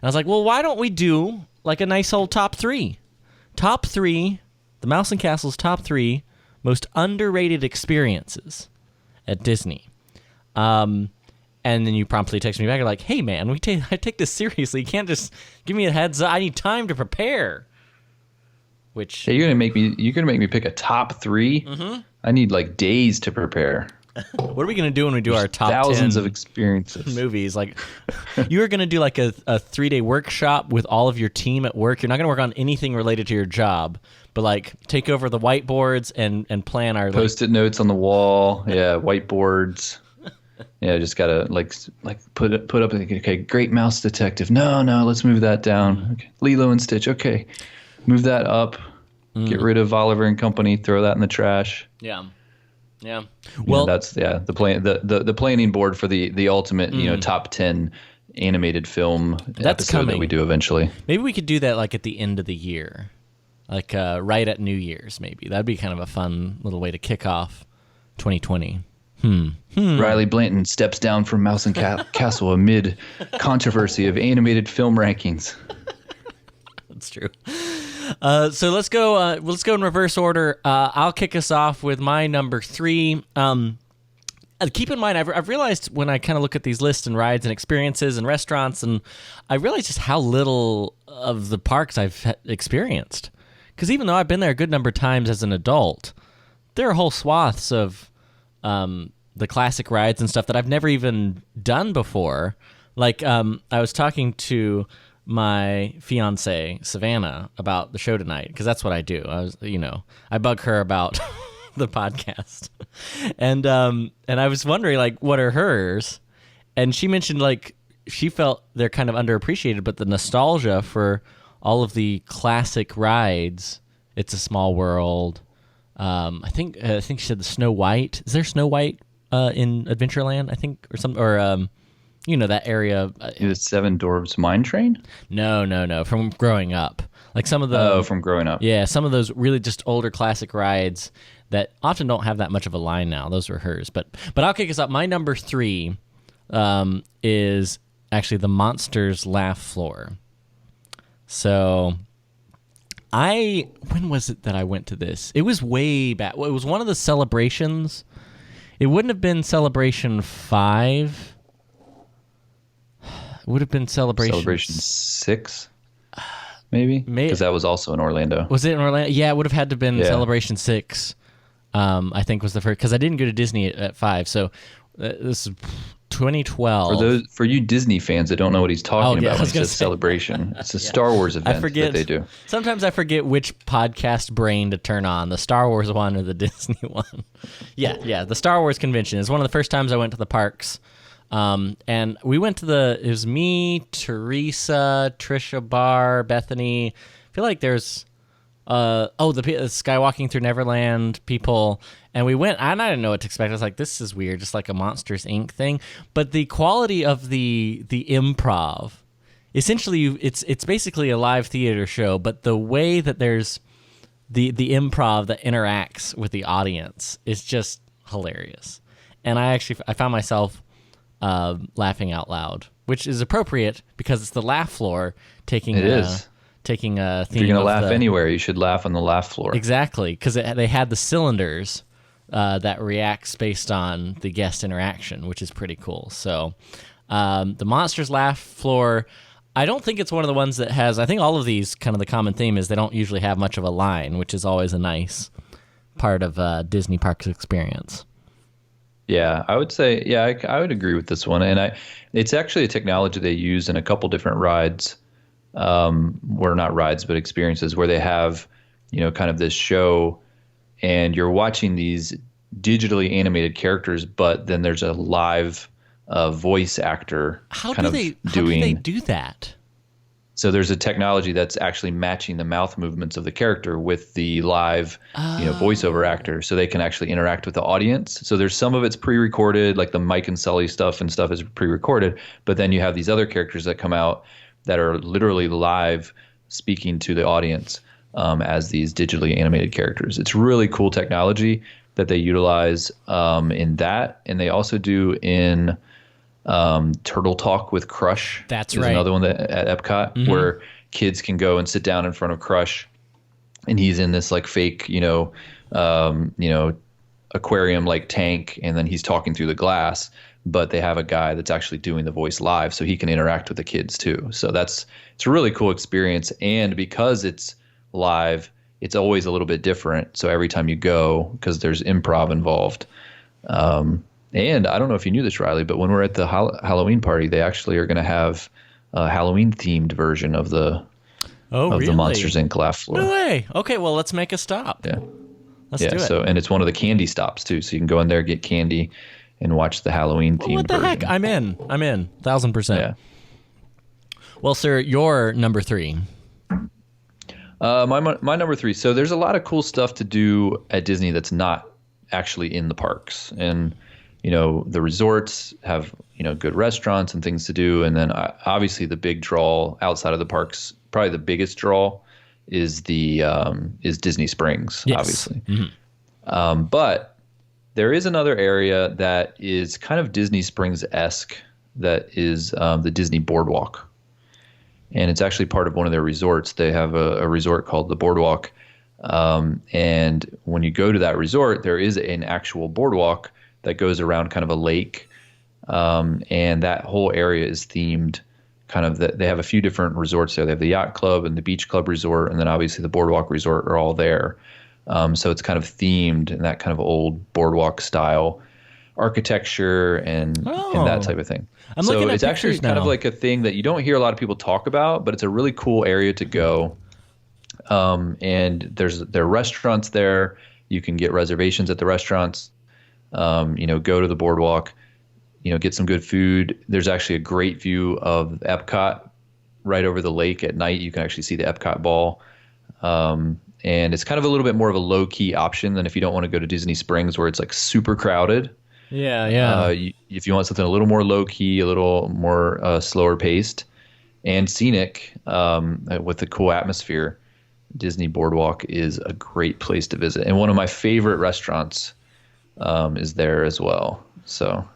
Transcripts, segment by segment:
I was like, well, why don't we do like a nice old top three? Top three, the Mouse and Castle's top three most underrated experiences at Disney. And then you promptly text me back. You're like, hey, man, I take this seriously. You can't just give me a heads up. I need time to prepare. Which you're gonna make me pick a top three? Mm-hmm. I need like days to prepare. What are we gonna do when we do our top thousands 10 of experiences movies? Like, you are gonna do like a 3-day workshop with all of your team at work. You're not gonna work on anything related to your job, but like take over the whiteboards and plan our post-it notes on the wall. Yeah, whiteboards. Yeah, just gotta like put up. Okay, great mouse detective. No, let's move that down. Okay. Lilo and Stitch. Okay, move that up. Get rid of Oliver and Company. Throw that in the trash. Yeah. Well, that's the plan. The planning board for the ultimate top 10 animated film episode that we do eventually. Maybe we could do that like at the end of the year, like right at New Year's. Maybe that'd be kind of a fun little way to kick off 2020. Riley Blanton steps down from Mouse and Castle amid controversy of animated film rankings. That's true. So let's go in reverse order. I'll kick us off with my number 3. Keep in mind, I've realized when I kind of look at these lists and rides and experiences and restaurants, and I realize just how little of the parks I've experienced. Because even though I've been there a good number of times as an adult, there are whole swaths of the classic rides and stuff that I've never even done before. Like I was talking to my fiance Savannah about the show tonight, because that's what I do. I bug her about the podcast, and I was wondering like what are hers, and she mentioned like she felt they're kind of underappreciated, but the nostalgia for all of the classic rides. It's a Small World. I think she said the Snow White. Is there Snow White in Adventureland? I think, or some, or that area. The Seven Dwarfs Mine Train? No. From growing up, like some of the. From growing up. Yeah, some of those really just older classic rides that often don't have that much of a line now. Those were hers, but I'll kick us up. My number 3 is actually the Monsters Laugh Floor. So. When was it that I went to this? It was way back. Well, it was one of the celebrations. It wouldn't have been Celebration 5. It would have been Celebration 6, maybe? Because that was also in Orlando. Was it in Orlando? Yeah, it would have had to have been Celebration 6, I think was the first. Because I didn't go to Disney at 5. So this is 2012. For you Disney fans that don't know what he's talking about when he says Celebration, it's a Star Wars event that they do. Sometimes I forget which podcast brain to turn on, the Star Wars one or the Disney one. Yeah, the Star Wars convention is one of the first times I went to the parks. And we went to it was me, Teresa, Trisha Barr, Bethany. I feel like there's the Skywalking Through Neverland people, and we went, and I didn't know what to expect. I was like, this is weird, just like a Monsters Inc. thing. But the quality of the improv, essentially, it's basically a live theater show, but the way that there's the improv that interacts with the audience is just hilarious. And I found myself laughing out loud, which is appropriate because it's the laugh floor taking a theme. If you're gonna laugh anywhere, you should laugh on the laugh floor. Exactly, because they had the cylinders that reacts based on the guest interaction, which is pretty cool. So the Monsters Laugh Floor, I don't think it's one of the ones that has, I think all of these, kind of the common theme is they don't usually have much of a line, which is always a nice part of Disney Parks experience. Yeah, I would say, I would agree with this one. And it's actually a technology they use in a couple different rides, where not rides, but experiences where they have, kind of this show and you're watching these digitally animated characters, but then there's a live voice actor How do they do that? So there's a technology that's actually matching the mouth movements of the character with the live, voiceover actor, so they can actually interact with the audience. So there's some of it's pre-recorded, like the Mike and Sully stuff is pre-recorded, but then you have these other characters that come out that are literally live speaking to the audience as these digitally animated characters. It's really cool technology that they utilize in that, and they also do in Turtle Talk with Crush. That's is right. another one at Epcot where kids can go and sit down in front of Crush, and he's in this like fake, aquarium like tank, and then he's talking through the glass. But they have a guy that's actually doing the voice live, so he can interact with the kids too. So it's a really cool experience, and because it's live, it's always a little bit different. So every time you go, because there's improv involved. And I don't know if you knew this, Riley, but when we're at the Halloween party, they actually are going to have a Halloween themed version of the the Monsters Inc. laugh floor. No way. Okay, well, let's make a stop. Yeah. Let's do it. So, and it's one of the candy stops too. So you can go in there, get candy, and watch the Halloween themed What the version. heck? I'm in. 1,000%. Yeah. Well, sir, your number 3. My number 3. So there's a lot of cool stuff to do at Disney that's not actually in the parks. And, the resorts have, good restaurants and things to do. And then obviously the big draw outside of the parks, probably the biggest draw is is Disney Springs, yes. obviously. Mm-hmm. But there is another area that is kind of Disney Springs-esque that is the Disney Boardwalk. And it's actually part of one of their resorts. They have a resort called the Boardwalk. And when you go to that resort, there is an actual boardwalk that goes around kind of a lake. And that whole area is themed kind of they have a few different resorts there. They have the Yacht Club and the Beach Club Resort, and then obviously the Boardwalk Resort are all there. So it's kind of themed in that kind of old boardwalk style architecture and that type of thing. So it's actually kind of like a thing that you don't hear a lot of people talk about, but it's a really cool area to go. And there are restaurants there. You can get reservations at the restaurants. Go to the boardwalk, get some good food. There's actually a great view of Epcot right over the lake at night. You can actually see the Epcot ball. And it's kind of a little bit more of a low key option than if you don't want to go to Disney Springs where it's like super crowded. Yeah. If you want something a little more low key, a little more slower paced and scenic with the cool atmosphere, Disney Boardwalk is a great place to visit. And one of my favorite restaurants is there as well. So.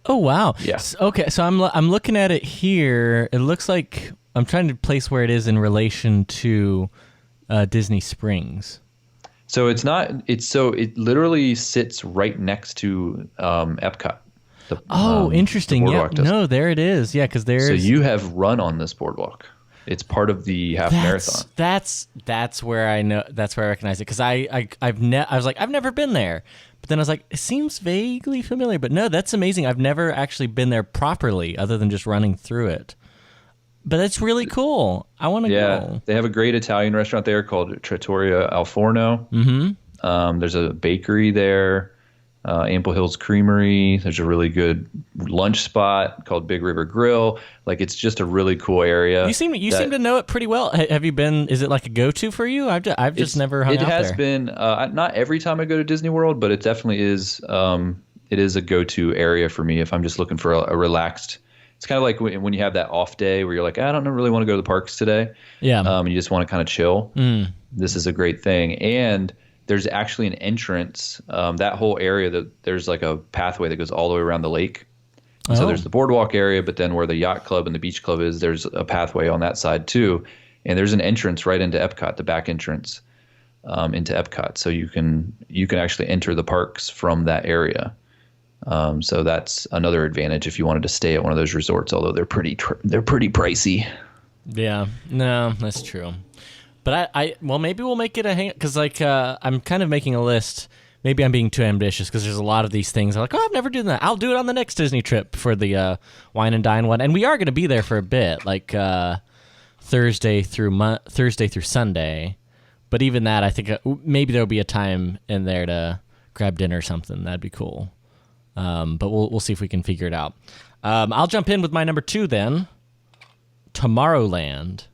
Oh, wow. Yeah. Okay, so I'm looking at it here. It looks like I'm trying to place where it is in relation to Disney Springs. So it's not. It literally sits right next to Epcot. Interesting. Yeah. No, there it is. Yeah, because there's. So you have run on this boardwalk. It's part of the half marathon. That's where I know. That's where I recognize it because I was like I've never been there, but then I was like it seems vaguely familiar. But no, that's amazing. I've never actually been there properly, other than just running through it. But that's really cool. I want to go. Yeah, they have a great Italian restaurant there called Trattoria Al Forno. Mm-hmm. There's a bakery there, Ample Hills Creamery. There's a really good lunch spot called Big River Grill. Like it's just a really cool area. You seem to know it pretty well. Have you been? Is it like a go-to for you? I've just never hung out there. It has been. Not every time I go to Disney World, but it definitely is. It is a go-to area for me if I'm just looking for a relaxed. It's kind of like when you have that off day where you're like, I don't really want to go to the parks today. Yeah. You just want to kind of chill. This is a great thing. And there's actually an entrance, that whole area there's like a pathway that goes all the way around the lake. So there's the boardwalk area, but then where the Yacht Club and the Beach Club is, there's a pathway on that side too. And there's an entrance right into Epcot, the back entrance into Epcot. So you can actually enter the parks from that area. So that's another advantage if you wanted to stay at one of those resorts, although they're pretty pricey. Yeah, no, that's true. But well, maybe we'll make it a hang because I'm kind of making a list. Maybe I'm being too ambitious because there's a lot of these things. I'm like, oh, I've never done that. I'll do it on the next Disney trip for the Wine and Dine one, and we are going to be there for a bit, like Thursday through Sunday. But even that, I think maybe there'll be a time in there to grab dinner or something. That'd be cool. But we'll see if we can figure it out. I'll jump in with my number 2 then. Tomorrowland.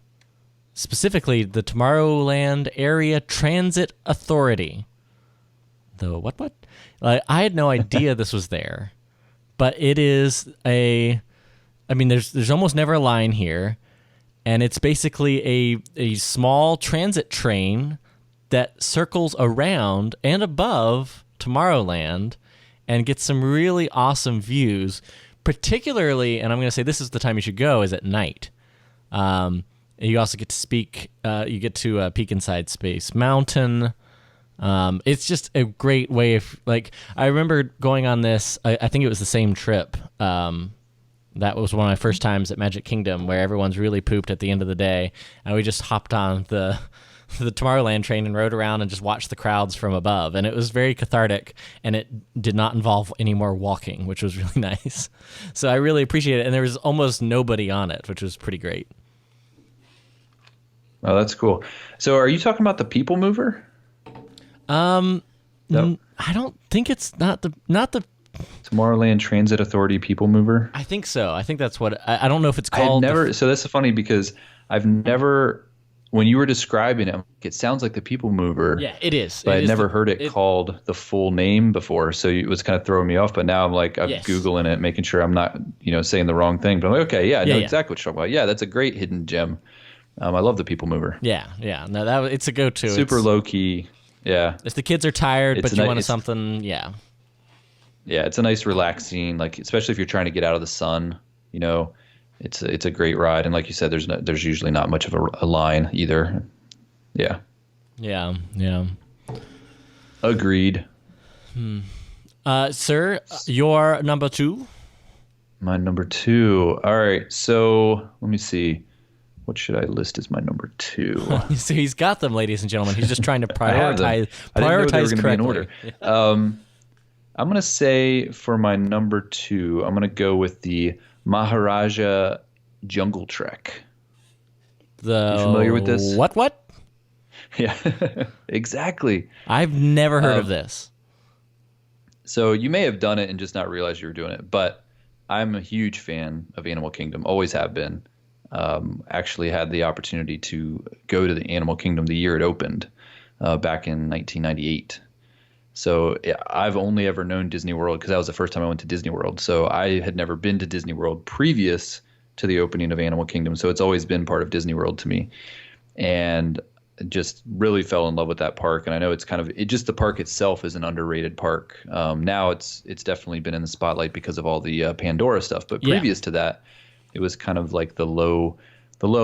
Specifically, the Tomorrowland Area Transit Authority. The what? I had no idea this was there. But it is there's almost never a line here. And it's basically a small transit train that circles around and above Tomorrowland and get some really awesome views, particularly, and I'm going to say this is the time you should go, is at night. You also get to you get to peek inside Space Mountain. It's just a great way of, like, I remember going on this, I think it was the same trip. That was one of my first times at Magic Kingdom, where everyone's really pooped at the end of the day, and we just hopped on the Tomorrowland train and rode around and just watched the crowds from above, and it was very cathartic, and it did not involve any more walking, which was really nice. So I really appreciate it, and there was almost nobody on it, which was pretty great. Oh, that's cool. So are you talking about the People Mover? I don't think it's not the Tomorrowland Transit Authority People Mover. I think so. I think that's what I don't know if it's called. So that's funny because I've never, when you were describing it sounds like the People Mover. Yeah, it is. But I'd never heard it called the full name before, so it was kind of throwing me off. But now I'm Googling it, making sure I'm not saying the wrong thing. But I'm like, okay, I know exactly what you're talking about. Yeah, that's a great hidden gem. I love the People Mover. Yeah. No, it's a go-to. Super low key. Yeah. If the kids are tired, but you want something, yeah. Yeah, it's a nice relaxing, like, especially if you're trying to get out of the sun, it's a great ride. And like you said, there's usually not much of a line either. Yeah. Yeah. Agreed. Sir, your number 2? My number 2. All right. So let me see. What should I list as my number 2? So he's got them, ladies and gentlemen. He's just trying to prioritize. I didn't know they were going to be in order. Yeah. I'm going to say for my number 2, I'm going to go with the Maharaja Jungle Trek. You familiar with this? What? Yeah, exactly. I've never heard of this. So you may have done it and just not realized you were doing it, but I'm a huge fan of Animal Kingdom, always have been. Actually had the opportunity to go to the Animal Kingdom the year it opened, back in 1998. So I've only ever known Disney World because that was the first time I went to Disney World. So I had never been to Disney World previous to the opening of Animal Kingdom. So it's always been part of Disney World to me, and just really fell in love with that park. And I know it's just the park itself is an underrated park. Now it's definitely been in the spotlight because of all the Pandora stuff. But previous to that, it was kind of like the low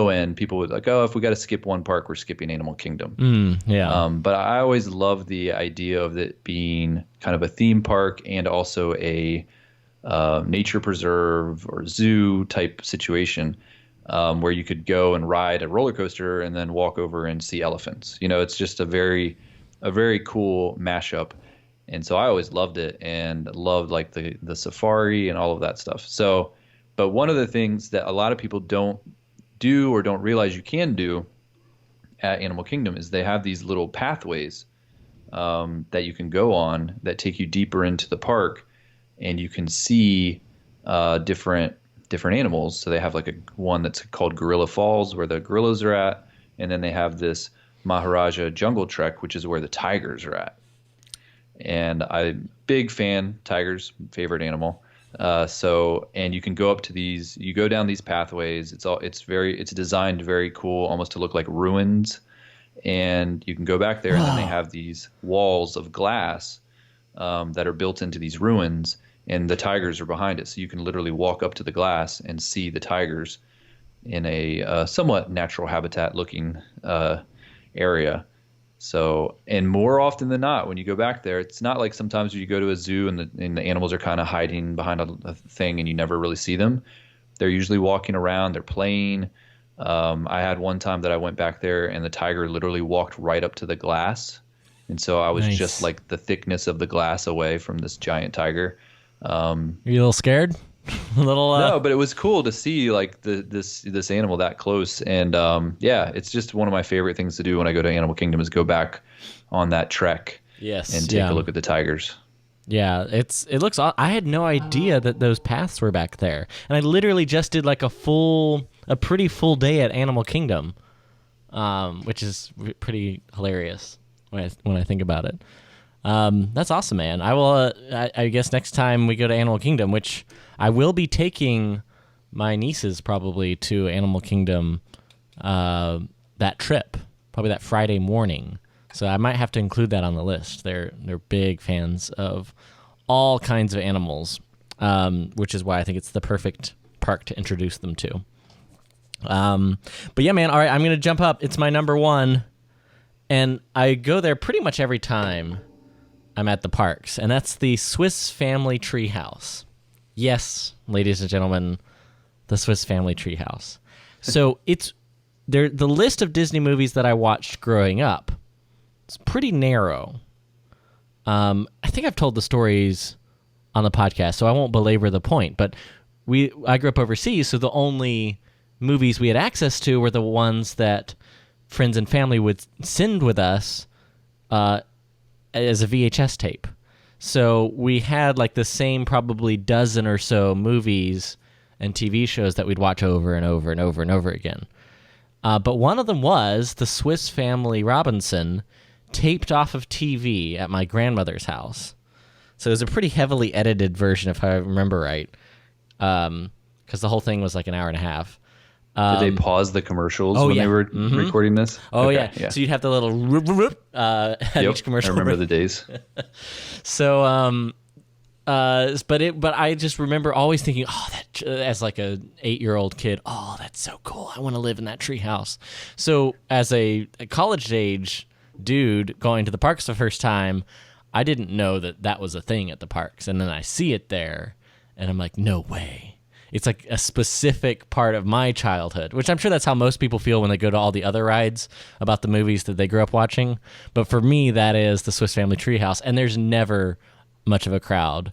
end. People would like, oh, if we got to skip one park, we're skipping Animal Kingdom. But I always loved the idea of it being kind of a theme park and also a nature preserve or zoo type situation, where you could go and ride a roller coaster and then walk over and see elephants. It's just a very cool mashup. And so I always loved it and loved like the safari and all of that stuff. So, but one of the things that a lot of people don't do or don't realize you can do at Animal Kingdom is they have these little pathways that you can go on that take you deeper into the park, and you can see different animals. So they have like one that's called Gorilla Falls, where the gorillas are at, and then they have this Maharaja Jungle Trek, which is where the tigers are at. And I'm big fan, tigers, favorite animal. And you can go up to these, you go down these pathways. It's designed very cool, almost to look like ruins. And you can go back there, and then they have these walls of glass that are built into these ruins, and the tigers are behind it. So you can literally walk up to the glass and see the tigers in a somewhat natural habitat looking area. So, and more often than not, when you go back there, it's not like sometimes you go to a zoo and the animals are kind of hiding behind a thing and you never really see them. They're usually walking around, they're playing. I had one time that I went back there and the tiger literally walked right up to the glass. And so I was just like the thickness of the glass away from this giant tiger. Are you a little scared? No, but it was cool to see like this animal that close, and it's just one of my favorite things to do when I go to Animal Kingdom is go back on that trek, and take a look at the tigers. Yeah, it looks. I had no idea that those paths were back there, and I literally just did like a pretty full day at Animal Kingdom, which is pretty hilarious when I think about it. That's awesome, man. I will. I guess next time we go to Animal Kingdom, which I will be taking my nieces probably to Animal Kingdom, that trip, probably that Friday morning. So I might have to include that on the list. They're big fans of all kinds of animals. which is why I think it's the perfect park to introduce them to. But yeah, man, all right, I'm going to jump up. It's my number one, and I go there pretty much every time I'm at the parks, and that's the Swiss Family Treehouse. Yes, ladies and gentlemen, the Swiss Family Treehouse. So it's the list of Disney movies that I watched growing up. It's pretty narrow. I think I've told the stories on the podcast, so I won't belabor the point. But I grew up overseas, so the only movies we had access to were the ones that friends and family would send with us as a VHS tape. So we had like the same probably dozen or so movies and TV shows that we'd watch over and over and over and over again. But one of them was the Swiss Family Robinson, taped off of TV at my grandmother's house. So it was a pretty heavily edited version, if I remember right, because the whole thing was like an hour and a half. Did they pause the commercials when they were recording this? Oh, okay, yeah. So you'd have the little at each commercial. I remember the days. So, but I just remember always thinking, as like a 8-year-old kid, that's so cool. I want to live in that tree house. So as a college age dude going to the parks the first time, I didn't know that was a thing at the parks. And then I see it there and I'm like, no way. It's like a specific part of my childhood, which I'm sure that's how most people feel when they go to all the other rides about the movies that they grew up watching. But for me, that is the Swiss Family Treehouse, and there's never much of a crowd.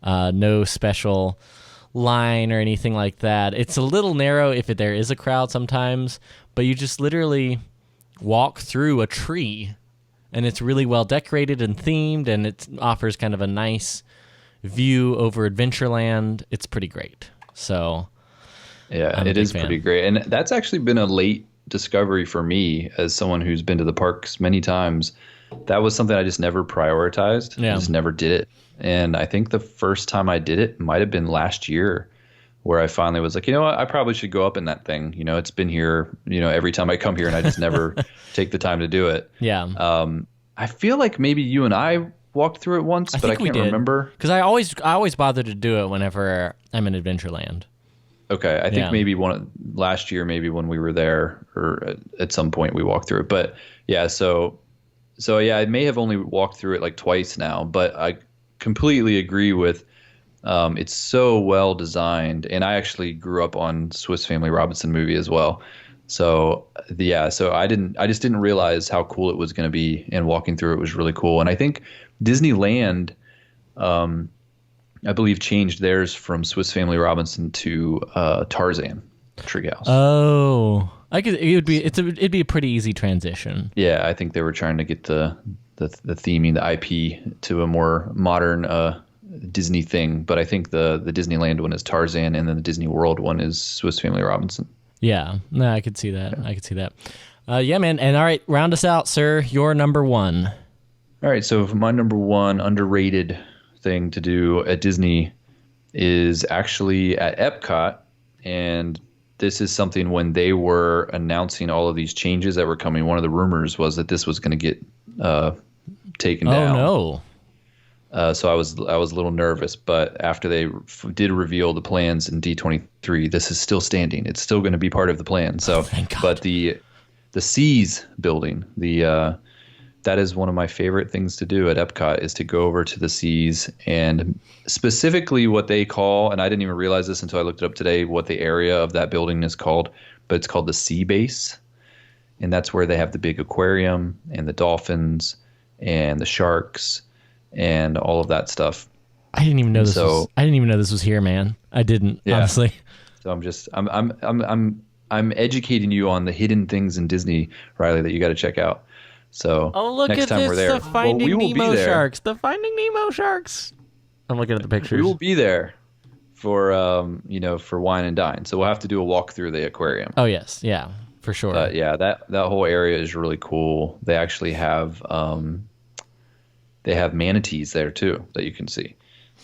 No special line or anything like that. It's a little narrow if there is a crowd sometimes, but you just literally walk through a tree, and it's really well decorated and themed, and it offers kind of a nice view over Adventureland. It's pretty great. So yeah, it is pretty great. And that's actually been a late discovery for me as someone who's been to the parks many times. That was something I just never prioritized. I just never did it. And I think the first time I did it might have been last year, where I finally was like, you know what, I probably should go up in that thing. You know, it's been here, every time I come here, and I just never take the time to do it. Yeah. I feel like maybe you and I walked through it once, but I can't remember. Because I always bother to do it whenever I'm in Adventureland. Okay, I think maybe last year, maybe when we were there, or at some point we walked through it. But yeah, so yeah, I may have only walked through it like twice now, but I completely agree with. It's so well designed, and I actually grew up on Swiss Family Robinson movie as well. So so I just didn't realize how cool it was going to be, and walking through it was really cool. And I think Disneyland, I believe, changed theirs from Swiss Family Robinson to Tarzan Treehouse. Oh, it'd be a pretty easy transition. Yeah, I think they were trying to get the theming, the IP, to a more modern Disney thing. But I think the Disneyland one is Tarzan, and then the Disney World one is Swiss Family Robinson. Yeah, no, I could see that. Yeah. I could see that. Yeah, man. And all right, round us out, sir. Your number one. All right, so my number one underrated thing to do at Disney is actually at Epcot, and this is something when they were announcing all of these changes that were coming. One of the rumors was that this was going to get taken down. Oh no! So I was a little nervous, but after they did reveal the plans in D23, this is still standing. It's still going to be part of the plan. So, thank God. But the Seas building, that is one of my favorite things to do at Epcot, is to go over to the Seas, and specifically what they call, and I didn't even realize this until I looked it up today, what the area of that building is called, but it's called the Sea Base. And that's where they have the big aquarium and the dolphins and the sharks and all of that stuff. I didn't even know this was here, man. I didn't, honestly. So I'm educating you on the hidden things in Disney, Riley, that you got to check out. So look next at time this, we're there, the Finding Nemo sharks. The Finding Nemo sharks. I'm looking at the pictures. We will be there for for wine and dine. So we'll have to do a walk through the aquarium. Oh yes, yeah, for sure. But yeah, that whole area is really cool. They actually have manatees there too that you can see.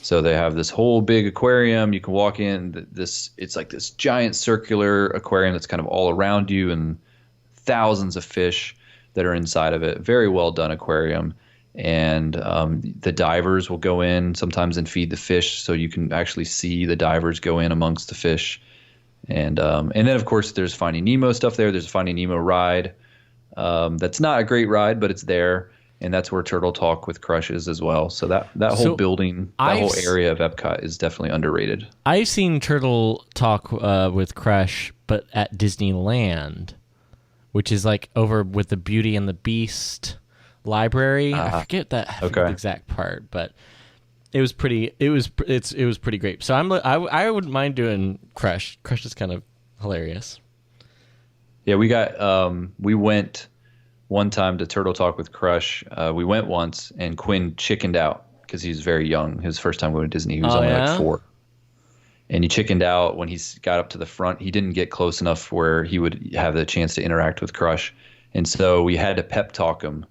So they have this whole big aquarium. You can walk in. It's like this giant circular aquarium that's kind of all around you, and thousands of fish that are inside of it. Very well done aquarium. and the divers will go in sometimes and feed the fish, so you can actually see the divers go in amongst the fish. And then of course there's Finding Nemo stuff there. There's a Finding Nemo ride. That's not a great ride, but it's there, and that's where Turtle Talk with Crush is as well. So that whole building, that whole area of Epcot is definitely underrated. I've seen Turtle Talk with Crush, but at Disneyland, which is like over with the Beauty and the Beast library. I forget the exact part, but it was pretty. It was pretty great. So I wouldn't mind doing Crush. Crush is kind of hilarious. Yeah, we went one time to Turtle Talk with Crush. We went once, and Quinn chickened out because he was very young. His first time going to Disney, he was only like 4. And he chickened out when he got up to the front. He didn't get close enough where he would have the chance to interact with Crush. And so we had to pep talk him.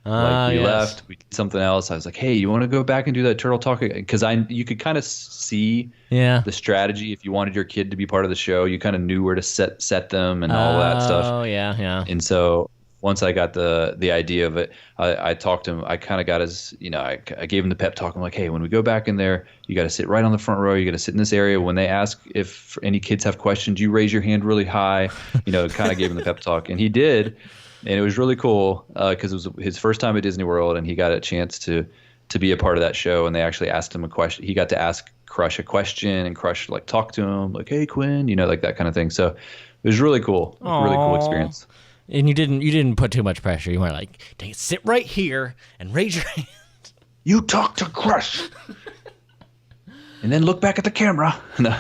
We left, we did something else. I was like, hey, you want to go back and do that Turtle Talk? Because you could kind of see the strategy. If you wanted your kid to be part of the show, you kind of knew where to set them and all that stuff. Oh, yeah. And so once I got the idea of it, I talked to him. I kind of got his, I gave him the pep talk. I'm like, hey, when we go back in there, you got to sit right on the front row. You got to sit in this area. When they ask if any kids have questions, you raise your hand really high. Kind of gave him the pep talk, and he did. And it was really cool because it was his first time at Disney World, and he got a chance to be a part of that show. And they actually asked him a question. He got to ask Crush a question, and Crush talked to him like, "Hey, Quinn," like that kind of thing. So it was really cool, really cool experience. And you didn't put too much pressure. You were like, "Dang, sit right here and raise your hand." You talk to Crush, and then look back at the camera. No.